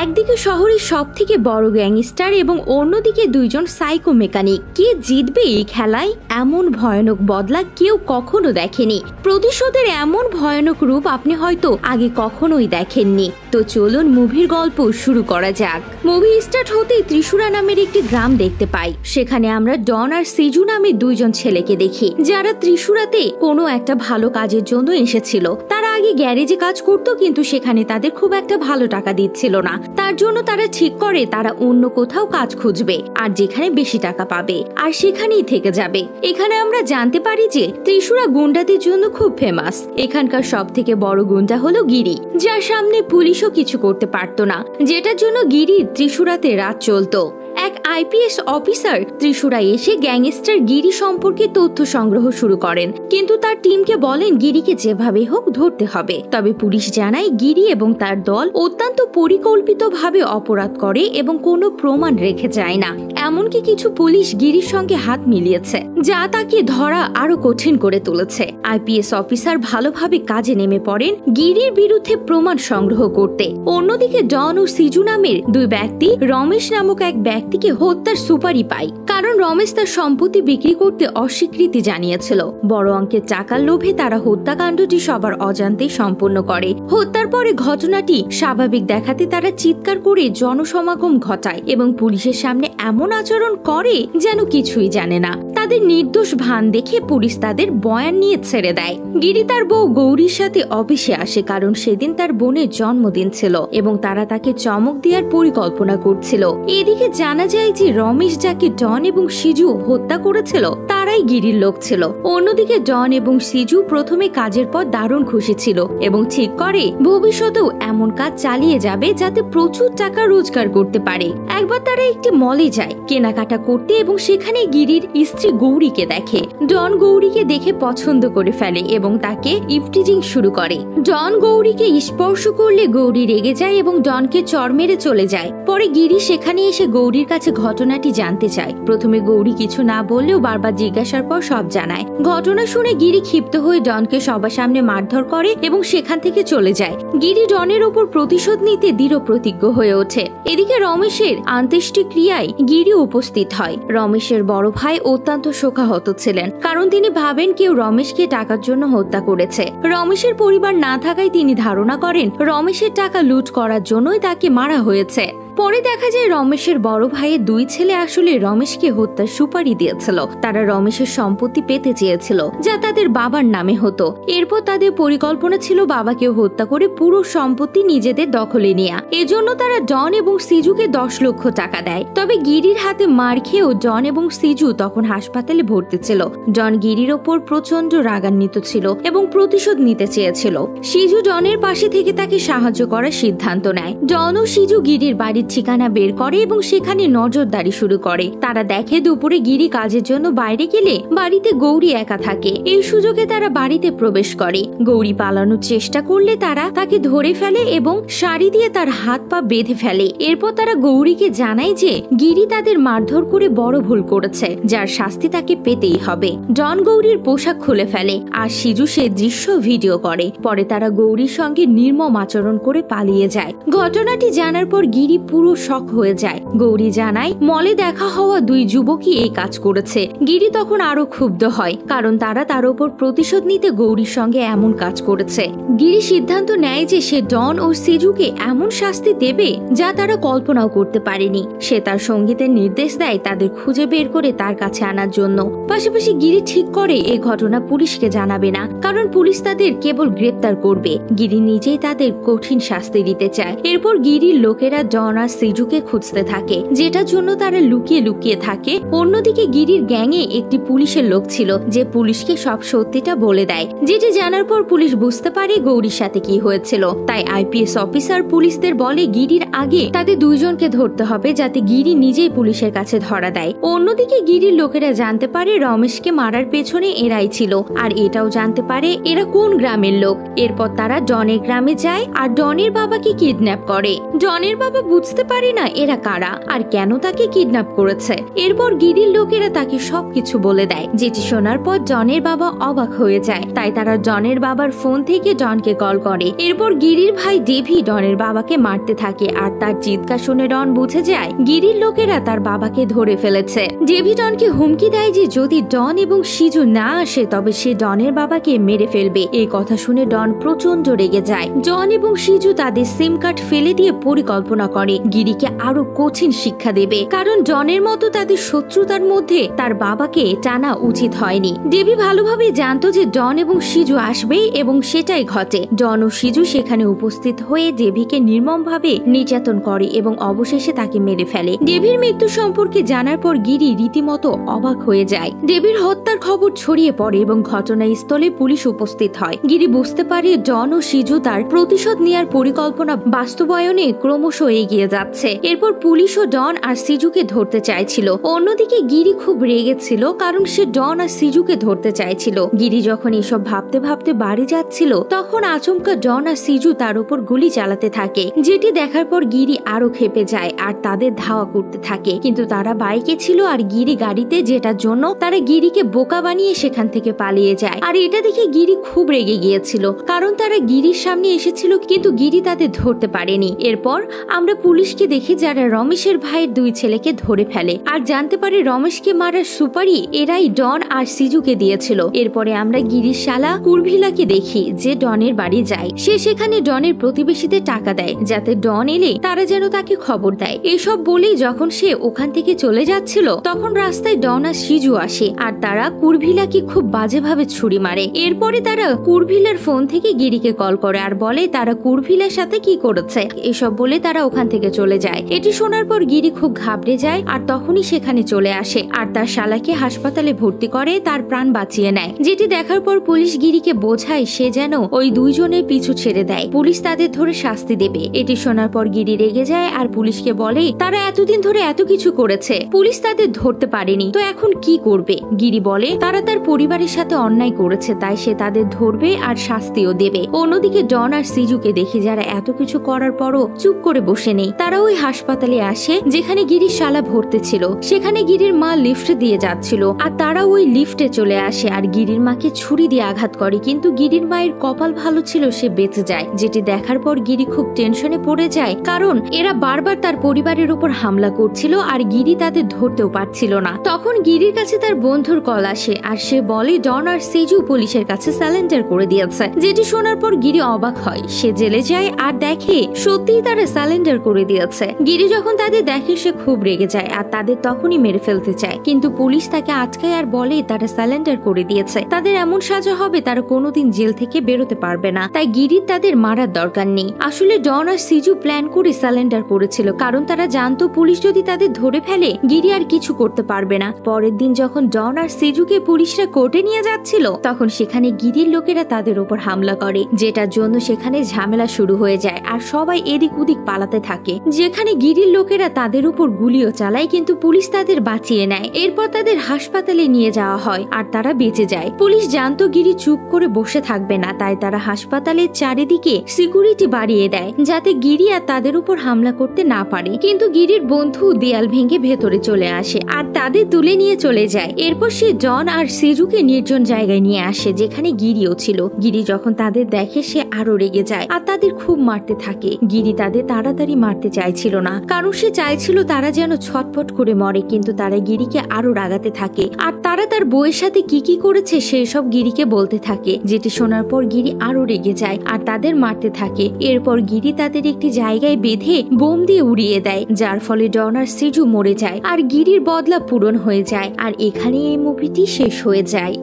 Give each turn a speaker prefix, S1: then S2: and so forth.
S1: একদিকে শহরের সবথেকে বড় গ্যাংস্টার এবং অন্যদিকে দুইজন সাইকো মেকানিক। কে জিতবে এই খেলায়? এমন ভয়ানক বদলা কেউ কখনো দেখেনি। প্রতিশোধের এমন ভয়ানক রূপ আপনি হয়তো আগে কখনোই দেখেননি। তো চলুন মুভির গল্প শুরু করা যাক। মুভি স্টার্ট হতেই ত্রিশুরা নামের একটি গ্রাম দেখতে পাই। সেখানে আমরা ডন আর সিজু নামের দুইজন ছেলেকে দেখি, যারা ত্রিশুরাতে কোনো একটা ভালো কাজের জন্য এসেছিল। তারা আগে গ্যারেজে কাজ করত, কিন্তু সেখানে তাদের খুব একটা ভালো টাকা দিচ্ছিল না। তার জন্য তারা ঠিক করে তারা অন্য কোথাও কাজ খুঁজবে, আর যেখানে বেশি টাকা পাবে আর সেখানেই থেকে যাবে। এখানে আমরা জানতে পারি যে ত্রিশুরা গুন্ডাদের জন্য খুব ফেমাস। এখানকার সব থেকে বড় গুন্ডা হলো গিরি, যার সামনে পুলিশও কিছু করতে পারতো না, যেটার জন্য গিরির ত্রিশুরাতে রাত চলতো। এক আইপিএস অফিসার ত্রিশুরা এসে গ্যাংস্টার গিরি সম্পর্কে তথ্য সংগ্রহ শুরু করেন, কিন্তু তার টিমকে বলেন গিরিকে যেভাবে হোক ধরতে হবে। তবে পুলিশ জানায় গিরি এবং তার দল অত্যন্ত পরিকল্পিতভাবে অপরাধ করে এবং কোনো প্রমাণ রেখে যায় না। এমনকি কিছু পুলিশ গিরির সঙ্গে হাত মিলিয়েছে, যা তাকে ধরা আরো কঠিন করে তুলেছে। আইপিএস অফিসার ভালোভাবে কাজে নেমে পড়েন গিরির বিরুদ্ধে প্রমাণ সংগ্রহ করতে। অন্যদিকে ডন ও সিজু নামের দুই ব্যক্তি রমেশ নামক এক ব্যক্তিকে হত্যার সুপারি পায়, কারণ রমেশ তার সম্পত্তি বিক্রি করতে অস্বীকৃতি জানিয়েছিল। বড় অঙ্কের টাকার লোভে তারা হত্যাকাণ্ডটি সবার অজান্তেই সম্পন্ন করে। হত্যার পরে ঘটনাটি স্বাভাবিক দেখাতে তারা চিৎকার করে জনসমাগম ঘটায় এবং পুলিশের সামনে এমন আচরণ করে যেন কিছুই জানে না। তাদের নির্দোষ ভান দেখে পুলিশ তাদের বয়ান নিয়ে ছেড়ে দেয়। গিরি তার বউ গৌরীর সাথে অফিসে আসে, কারণ সেদিন তার বোনের জন্মদিন ছিল এবং তারা তাকে চমক দেওয়ার পরিকল্পনা করছিল। এদিকে জানা যায় যে রমেশ যাকে ডন এবং সিজু হত্যা করেছিল তারাই গিরির লোক ছিল। অন্যদিকে ডন এবং সিজু প্রথমে কাজের পর দারুণ খুশি ছিল এবং ঠিক করে ভবিষ্যতেও এমন কাজ চালিয়ে যাবে যাতে প্রচুর টাকা রোজগার করতে পারে। একবার তারা একটি মলে যায় কেনাকাটা করতে এবং সেখানে গিরির স্ত্রী গৌরীকে দেখে। ডন গৌরীকে দেখে পছন্দ করে ফেলে এবং তাকে ইফটিজিং শুরু করে। ডন গৌরীকে স্পর্শ করলে গৌরী রেগে যায় এবং ডনকে চড় মেরে চলে যায়। পরে গিরি সেখানে এসে গৌরীর কাছে ঘটনাটি জানতে চায়। প্রথমে গৌরী কিছু না বললেও বারবার জিজ্ঞাসার পর সব জানায়। ঘটনা শুনে গিরি ক্ষিপ্ত হয়ে ডনকে সবার সামনে মারধর করে এবং সেখান থেকে চলে যায়। গিরি ডনের ওপর প্রতিশোধ নিতে দৃঢ় প্রতিজ্ঞ হয়ে ওঠে। এদিকে রমেশের অন্ত্যেষ্টিক্রিয়ায় গিরি উপস্থিত হয়। রমেশের বড় ভাই অত্যন্ত শোকাহত ছিলেন, কারণ তিনি ভাবেন কেউ রমেশকে টাকার জন্য হত্যা করেছে। রমেশের পরিবার না থাকায় তিনি ধারণা করেন রমেশের টাকা লুট করার জন্যই তাকে মারা হয়েছে। পরে দেখা যায় রমেশের বড় ভাইয়ের দুই ছেলে আসলে রমেশকে হত্যার সুপারি দিয়েছিল। তারা রমেশের সম্পত্তি পেতে চেয়েছিল, যা তাদের বাবার নামে হতো। এরপর তাদের পরিকল্পনা ছিল বাবাকে হত্যা করে পুরো সম্পত্তি নিজেদের দখলে নেয়া। এজন্য তারা ডন এবং সিজুকে 10 লক্ষ টাকা দেয়। তবে গিরির হাতে মার খেয়েও ডন এবং সিজু তখন হাসপাতালে ভর্তি ছিল। ডন গিরির ওপর প্রচন্ড রাগান্বিত ছিল এবং প্রতিশোধ নিতে চেয়েছিল। সিজু ডনের পাশে থেকে তাকে সাহায্য করার সিদ্ধান্ত নেয়। ডন ও সিজু গিরির বাড়ির ঠিকানা বের করে এবং সেখানে নজরদারি শুরু করে। তারা দেখে দুপুরে গিরি কাজের জন্য বাইরে গেলে বাড়িতে গৌরী একা থাকে। এই সুযোগে তারা বাড়িতে প্রবেশ করে। গৌরী পালানোর চেষ্টা করলে তারা তাকে ধরে ফেলে এবং শাড়ি দিয়ে তার হাত পা বেঁধে ফেলে। এরপর তারা গৌরীকে জানায় যে গিরি তাদের মারধর করে বড় ভুল করেছে, যার শাস্তি তাকে পেতেই হবে। ডন গৌরীর পোশাক খুলে ফেলে আর সিজু সে দৃশ্য ভিডিও করে। পরে তারা গৌরীর সঙ্গে নির্মম আচরণ করে পালিয়ে যায়। ঘটনাটি জানার পর গিরি পুরো শক হয়ে যায়। গৌরী জানায় মলে দেখা হওয়া দুই যুবকই এই কাজ করেছে। গিরি তখন আরো ক্ষুব্ধ হয়, কারণ তারা তার উপর প্রতিশোধ নিতে গৌরীর সঙ্গে এমন কাজ করেছে। গিরি সিদ্ধান্ত নেয় যে সে ডন ও সিজুকে এমন শাস্তি দেবে যা তারা কল্পনাও করতে পারেনি। সে তার সঙ্গীদের নির্দেশ দেয় তাদের খুঁজে বের করে তার কাছে আনার জন্য। পাশাপাশি গিরি ঠিক করে এই ঘটনা পুলিশকে জানাবে না, কারণ পুলিশ তাদের কেবল গ্রেপ্তার করবে। গিরি নিজেই তাদের কঠিন শাস্তি দিতে চায়। এরপর গিরির লোকেরা ডন আর সিজুকে খুঁজতে থাকে, যেটার জন্য তারা লুকিয়ে লুকিয়ে থাকে। অন্যদিকে গিরির গ্যাংয়ে একটি পুলিশের লোক ছিল যে পুলিশকে সব সত্যিটা বলে দেয়, যেটি জানার পর পুলিশ বুঝতে পারে গৌরীর সাথে কি হয়েছিল। তাই আইপিএস অফিসার পুলিশদের বলে গিরির আগে তাদের দুইজনকে ধরতে হবে, যাতে গিরি নিজেই পুলিশের কাছে ধরা দেয়। অন্যদিকে গিরির লোকেরা জানতে পারে রমেশকে মারার পেছনে এরাই ছিল, আর এটাও জানতে পারে এরা কোন গ্রামের লোক। এরপর তারা ডনের গ্রামে যায় আর ডনের বাবাকে কিডন্যাপ করে। ডনের বাবা বুঝতে বুঝতে পারে না এরা কারা আর কেন তাকে কিডন্যাপ করেছে। এরপর গিরির লোকেরা তাকে সবকিছু বলে দেয়, যেটি শোনার পর জনের বাবা অবাক হয়ে যায়। তাই তারা জনের বাবার ফোন থেকে ডনকে কল করে। এরপর গিরির ভাই ডেভি ডনের বাবাকে মারতে থাকে আর তার চিৎকার শুনে ডন বুঝে যায় গিরির লোকেরা তার বাবাকে ধরে ফেলেছে। ডেভি ডনকে হুমকি দেয় যে যদি ডন এবং সিজু না আসে তবে সে ডনের বাবাকে মেরে ফেলবে। এই কথা শুনে ডন প্রচন্ড রেগে যায়। ডন এবং সিজু তাদের সিম কার্ড ফেলে দিয়ে পরিকল্পনা করে গিরিকে আরো কঠিন শিক্ষা দেবে, কারণ ডনের মতো তাদের শত্রুতার মধ্যে তার বাবাকে টানা উচিত হয়নি। ডেভি ভালোভাবে জানতো যে ডন এবং সিজু আসবে এবং সেটাই ঘটে। ডন ও সিজু সেখানে উপস্থিত হয়ে ডেভিকে নির্মমভাবে নির্যাতন করে এবং অবশেষে তাকে মেরে ফেলে। ডেভির মৃত্যু সম্পর্কে জানার পর গিরি রীতিমতো অবাক হয়ে যায়। ডেভির হত্যার খবর ছড়িয়ে পড়ে এবং ঘটনাস্থলে পুলিশ উপস্থিত হয়। গিরি বুঝতে পারে ডন ও সিজু তার প্রতিশোধ নেয়ার পরিকল্পনা বাস্তবায়নে ক্রমশ এগিয়ে যাচ্ছে। এরপর পুলিশ ও ডন আর সিজুকে ধরতে চাইছিল। অন্যদিকে গিরি খুব রেগেছিল কারণ সে ডন আর সিজুকে ধরতে চাইছিল। গিরি যখন এসব ভাবতে ভাবতে বাড়ি যাচ্ছিল তখন আচমকা ডন আর সিজু তার উপর গুলি চালাতে থাকে, যেটি দেখার পর গিরি আরো ক্ষেপে যায় আর তাদের ধাওয়া করতে থাকে। কিন্তু তারা বাইকে ছিল আর গিরি গাড়িতে, যেটার জন্য তারা গিরিকে বোকা বানিয়ে সেখান থেকে পালিয়ে যায়। আর এটা দেখে গিরি খুব রেগে গিয়েছিল কারণ তারা গিরির সামনে এসেছিল কিন্তু গিরি তাদের ধরতে পারেনি। এরপর আমরা পুলিশকে দেখি যারা রমেশের ভাইয়ের দুই ছেলেকে ধরে ফেলে আর জানতে পারে রমেশকে মারার সুপারি এরাই ডন আর সিজুকে দিয়েছিল। এরপরে আমরা গিরির শালা কুরভিলাকে দেখি যে ডনের বাড়ি যায়। সে সেখানে ডনের প্রতিবেশীদের টাকা দেয় যাতে ডন এলে তারা যেন তাকে খবর দেয়। এসব বলেই যখন সে ওখান থেকে চলে যাচ্ছিল তখন রাস্তায় ডন আর সিজু আসে আর তারা কুরভিলাকে খুব বাজেভাবে ছুরি মারে। এরপরে তারা কুরভিলার ফোন থেকে গিরিকে কল করে আর বলে তারা কুরভিলার সাথে কি করেছে। এসব বলে তারা ওখান থেকে চলে যায়। এটি শোনার পর গিরি খুব ঘাবড়ে যায় আর তখনই সেখানে চলে আসে আর তার শালাকে হাসপাতালে ভর্তি করে তার প্রাণ বাঁচিয়ে নেয়। যেটি দেখার পর পুলিশ গিরিকে বোঝায় সে যেন ওই দুইজনের পিছু ছেড়ে দেয়, পুলিশ তাদের ধরে শাস্তি দেবে। এটি শোনার পর গিরি রেগে যায় আর পুলিশকে বলে তারা এতদিন ধরে এত কিছু করেছে, পুলিশ তাদের ধরতে পারেনি, তো এখন কি করবে। গিরি বলে তারা তার পরিবারের সাথে অন্যায় করেছে তাই সে তাদের ধরবে আর শাস্তিও দেবে। অন্যদিকে ডন আর সিজুকে দেখি যারা এত কিছু করার পরও চুপ করে বসে নেই। তারা ওই হাসপাতালে আসে যেখানে গিরির শালা ভর্তি ছিল। সেখানে গিরির মা লিফট দিয়ে যাচ্ছিল আর তারা ওই লিফটে চলে আসে আর গিরির মাকে ছুরি দিয়ে আঘাত করে, কিন্তু গিরির মায়ের কপাল ভালো ছিল, সে বেঁচে যায়। যেটি দেখার পর গিরি খুব টেনশনে পড়ে যায় কারণ এরা বারবার তার পরিবারের উপর হামলা করছিল আর গিরি তাদের ধরতেও পারছিল না। তখন গিরির কাছে তার বন্ধুর কল আসে আর সে বলে ডন আর সিজু পুলিশের কাছে সারেন্ডার করে দিয়েছে। যেটি শোনার পর গিরি অবাক হয়। সে জেলে যায় আর দেখে সত্যিই তারা সারেন্ডার করে দিয়েছে। গিরি যখন তাদের দেখে সে খুব রেগে যায় আর তাদের তখনই মেরে ফেলতে চায়, কিন্তু পুলিশ তাকে আটকায় আর বলে তারা সারেন্ডার করে দিয়েছে, তাদের এমন সাজা হবে তারা কোনোদিন জেল থেকে বেরোতে পারবে না, তাই গিরির তাদের মারার দরকার নেই। আসলে ডন আর সিজু প্ল্যান করে সারেন্ডার করেছিল কারণ তারা জানতো পুলিশ যদি তাদের ধরে ফেলে গিরি আর কিছু করতে পারবে না। পরের দিন যখন ডন আর সিজুকে পুলিশরা কোর্টে নিয়ে যাচ্ছিল তখন সেখানে গিরির লোকেরা তাদের উপর হামলা করে, যেটার জন্য সেখানে ঝামেলা শুরু হয়ে যায় আর সবাই এদিক ওদিক পালাতে থাকে। যেখানে গিরির লোকেরা তাদের উপর গুলিও চালায় কিন্তু পুলিশ তাদের বাঁচিয়ে নেয়। এরপর তাদের হাসপাতালে নিয়ে যাওয়া হয় আর তারা বেঁচে যায়। পুলিশ জানতো গিরি চুপ করে বসে থাকবে না, তাই তারা হাসপাতালের চারিদিকে সিকিউরিটি বাড়িয়ে দেয় যাতে গিরি আর তাদের উপর হামলা করতে না পারে। কিন্তু গিরির বন্ধু দেয়াল ভেঙে ভেতরে চলে আসে আর তাদের তুলে নিয়ে চলে যায়। এরপর সে জন আর সিজুকে নির্জন জায়গায় নিয়ে আসে যেখানে গিরিও ছিল। গিরি যখন তাদের দেখে সে আরো রেগে যায় আর তাদের খুব মারতে থাকে। গিরি তাদের তাড়াতাড়ি মারতে চাইছিল না কারণ সে চাইছিল তারা যেন ছটফট করে মরে, কিন্তু তারা গিরিকে আরো রাগাতে থাকে আর তারা তার বউয়ের সাথে কি কি করেছে সেই সব গিরিকে বলতে থাকে। যেটি শোনার পর গিরি আরো রেগে যায় আর তাদের মারতে থাকে। এরপর গিরি তাদের একটি জায়গায় বেঁধে বোম দিয়ে উড়িয়ে দেয়, যার ফলে ডন আর সিজু মরে যায় আর গিরির বদলা পূরণ হয়ে যায়। আর এখানে এই মুভিটি শেষ হয়ে যায়।